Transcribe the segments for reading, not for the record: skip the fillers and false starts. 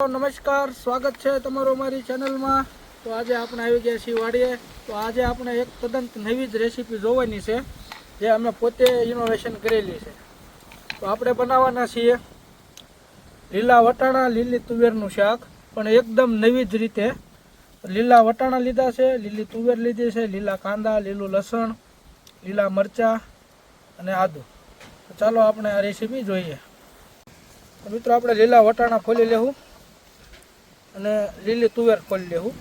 નમસ્કાર, સ્વાગત છે તમારું અમારી ચેનલમાં। તો આજે આપણે આવી ગયા છીએ વાડીએ। તો આજે આપણે એક તદ્દન નવી જ રેસીપી જોવાની છે, જે અમે પોતે ઇનોવેશન કરેલી છે। તો આપણે બનાવવાના છીએ લીલા વટાણા લીલી તુવેરનું શાક, પણ એકદમ નવી જ રીતે। લીલા વટાણા લીધા છે, લીલી તુવેર લીધી છે, લીલા કાંદા, લીલું લસણ, લીલા મરચાં અને આદુ। તો ચાલો આપણે આ રેસીપી જોઈએ। તો મિત્રો આપણે લીલા વટાણા ખોલી લેવું અને લીલી તુવેર ખોલી લેવું।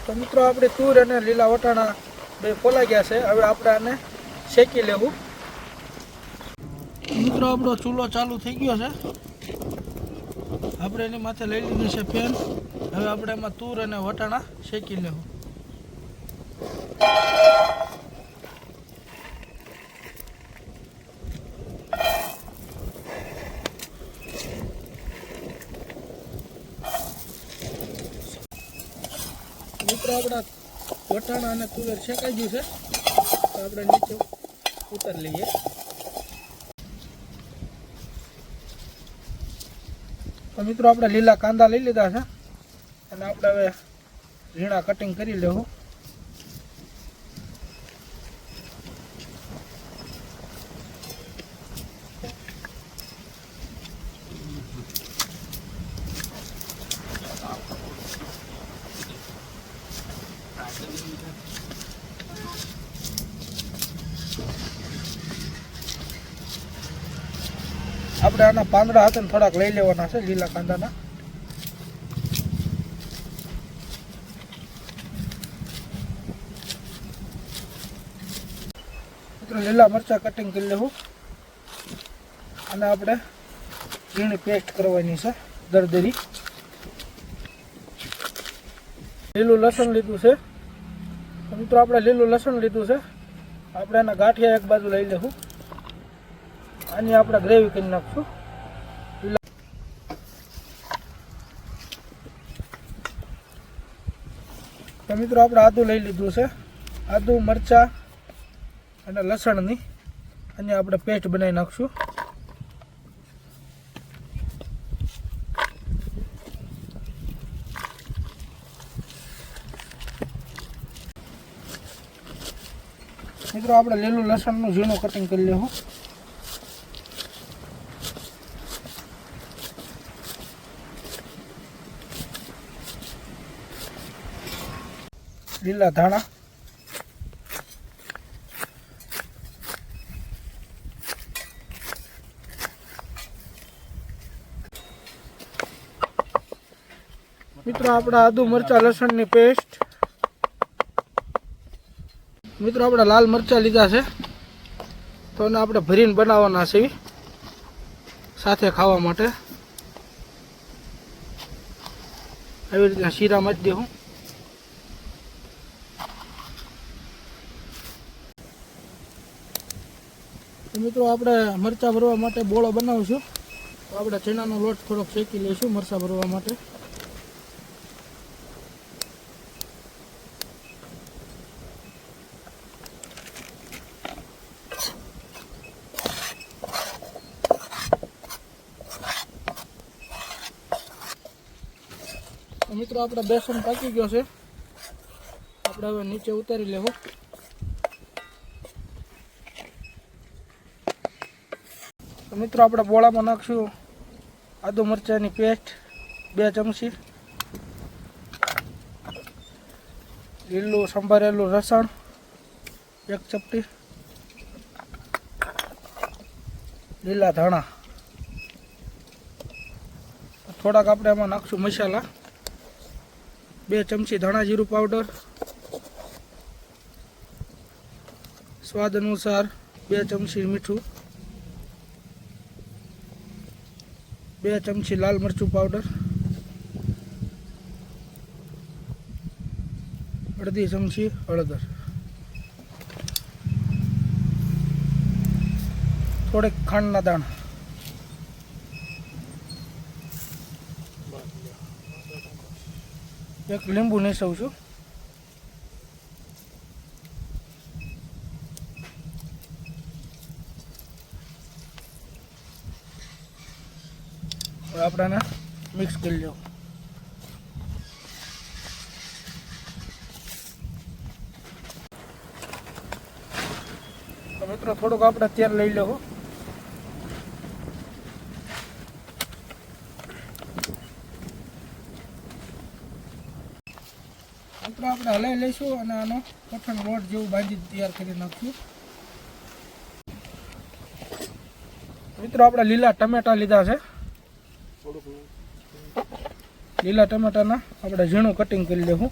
તો મિત્રો આપણે તુર અને લીલા વટાણા બે ફોલાઈ ગયા છે, હવે આપણે આને શેકી લેવું। મિત્રો આપણો ચૂલો ચાલુ થઈ ગયો છે, આપણે એની માથે લઈ લીધી છે પેન। હવે આપણે એમાં તુર અને વટાણા શેકી લેવું। મિત્રો આપણા વટાણા અને તુવેર શેકાઈ ગયું છે, તો આપણે નીચે ઉતારી લઈએ। તો મિત્રો આપણે લીલા કાંદા લઈ લીધા છે, અને આપણે હવે ઝીણા કટિંગ કરી લેવું। આપણે આના પાંદડા હાથે થોડાક લઈ લેવાના છે લીલા કાંદાના। મિત્રો લીલા મરચાં કટિંગ કરી લેવું, અને આપણે ઝીણી પેસ્ટ કરવાની છે દરદરી। લીલું લસણ લીધું છે, મિત્રો આપણે લીલું લસણ લીધું છે, આપણે એના ગાંઠિયા એક બાજુ લઈ લેવું। આની આપણે ગ્રેવી કરી નાખશું। તો મિત્રો આપણે આદુ લઈ લીધું છે, આદુ મરચાં અને લસણની આની આપણે પેસ્ટ બનાવી નાખશું। મિત્રો આપણે લીલું લસણનું ઝીણું કટિંગ કરી લેવું। લીલા ધાણા, મિત્રો આપણા આદુ મરચાં લસણની પેસ્ટ। મિત્રો આપણે લાલ મરચાં લીધા છે, તો એને આપણે ભરીને બનાવવાના છે સાથે ખાવા માટે। આવી રીતના શીરા મચી દેવું। મિત્રો આપણે મરચાં ભરવા માટે બોળો બનાવીશું, તો આપણે ચણાનો લોટ થોડોક શેકી લઈશું મરચાં ભરવા માટે। તો મિત્રો આપણે બેસન પાકી ગયો છે, આપણે હવે નીચે ઉતારી લેવું। તો મિત્રો આપણે બોળામાં નાખશું આદુ મરચાંની પેસ્ટ 2 ચમચી, લીલું સંભારેલું લસણ 1 ચપટી, લીલા ધાણા થોડાક આપણે એમાં નાખશું મસાલા, 2 ચમચી ધાણા જીરું પાવડર, સ્વાદ અનુસાર 2 ચમચી મીઠું, 2 ચમચી લાલ મરચું પાવડર, અડધી ચમચી હળદર, થોડીક ખાંડના દાણા, એક લીંબુ નીસવું છું। હવે આપણે આને મિક્સ કરી લેવું. તો મિત્રો થોડુંક આપણે તેલ લઈ લેવું. આપણે હલાવી લઈશું અને આનો કઠણ લોટ જેવું બાંધી તૈયાર કરી નાખશું. મિત્રો આપણે લીલા ટમેટા લીધા છે. લીલા ટમેટાના આપણે ઝીણું કટિંગ કરી લેવું.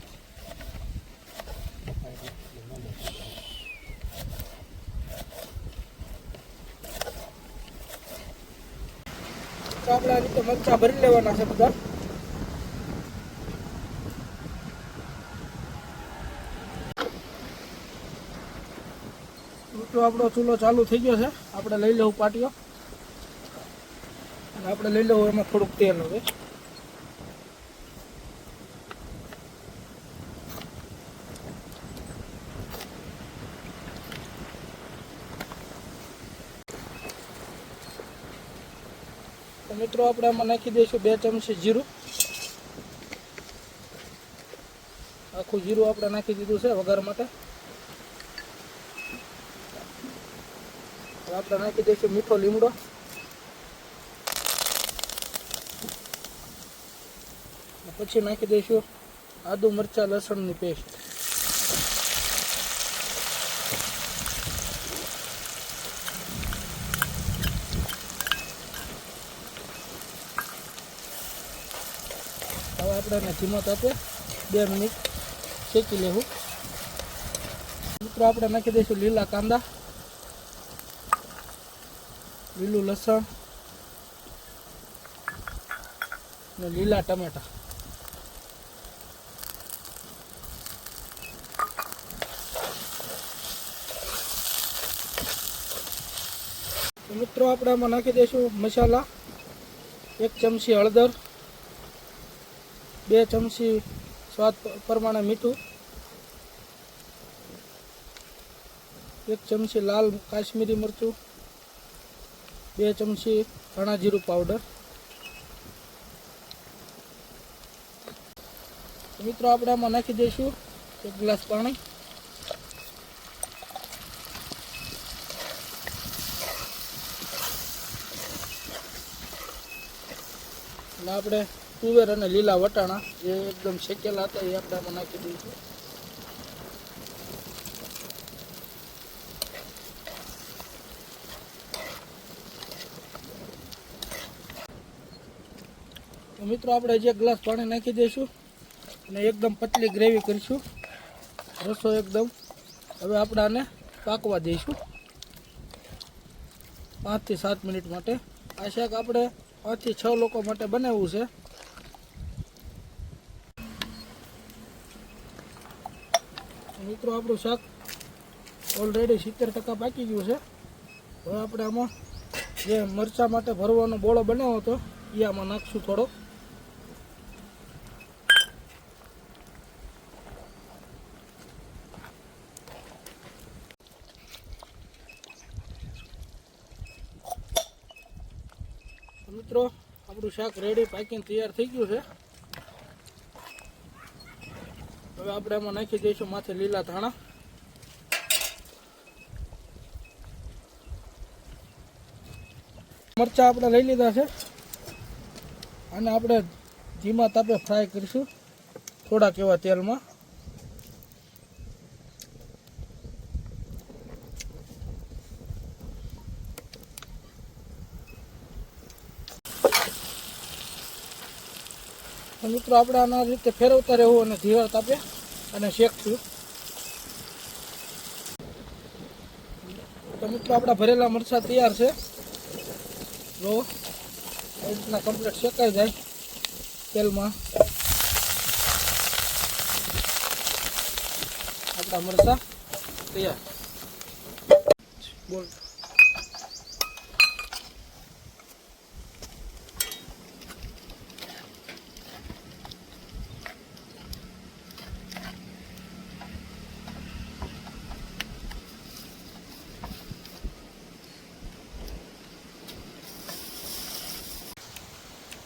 તો આપણે આ રીતે મરચાં ભરી લેવાના છે બધા. તો આપણો ચૂલો ચાલુ થઈ ગયો છે. આપણે લઈ લેવું પાટીઓ અને આપણે લઈ લેવું એમાં થોડુંક તેલ. હવે તો મિત્રો આપણે આમાં નાખી દઈશું 2 ચમચી જીરું. આખું જીરું આપણે નાખી દીધું છે વઘાર માટે. આપણે નાખી દઈશું મીઠો લીમડો. પછી નાખી દઈશું આદુ મરચાં લસણની પેસ્ટ. હવે આપણે એને ધીમો તાપે 2 મિનિટ શેકી લેવું. મિત્રો આપણે નાખી દઈશું લીલા કાંદા, લીલું લસણ અને લીલા ટમેટા. મિત્રો આપણે આમાં નાખી દઈશું મસાલા. 1 ચમચી હળદર, 2 ચમચી સ્વાદ પ્રમાણે મીઠું, 1 ચમચી લાલ કાશ્મીરી મરચું, 2 ચમચી ધાણા જીરું પાવડર. મિત્રો આપણે આમાં નાખી દઈશું 1 ગ્લાસ પાણી. અને આપણે તુવેર અને લીલા વટાણા જે એકદમ શેકેલા હતા એ આપણે આમાં નાખી દઈશું. મિત્રો આપણે જે ગ્લાસ પાણી નાખી દઈશું અને એકદમ પતલી ગ્રેવી કરીશું. રસો એકદમ. હવે આપણે આને પાકવા દઈશું 5 થી 7 મિનિટ માટે. આ શાક આપણે 5 થી 6 લોકો માટે બનાવવું છે. મિત્રો આપણું શાક ઓલરેડી 70% પાકી ગયું છે. હવે આપણે આમાં જે મરચાં માટે ભરવાનો બોળો બનાવ્યો હતો એ આમાં નાખશું થોડો. મિત્રો આપણું શાક રેડી પાકીને તૈયાર થઈ ગયું છે. હવે આપણે આમાં નાખી દઈશું માથે લીલા ધાણા. મરચાં આપણે લઈ લીધા છે અને આપણે ધીમા તાપે ફ્રાય કરીશું થોડાક એવા તેલમાં. મિત્રો આપણે આના રીતે ફેરવતા રહેવું અને ધીરા તાપે અને શેકશું. તો મિત્રો આપણા ભરેલા મરચાં તૈયાર છે. જો એ રીતના કમ્પ્લીટ શેકાઈ જાય તેલમાં આપણા મરચાં તૈયાર. બોલ.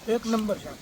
એક નંબર શાક.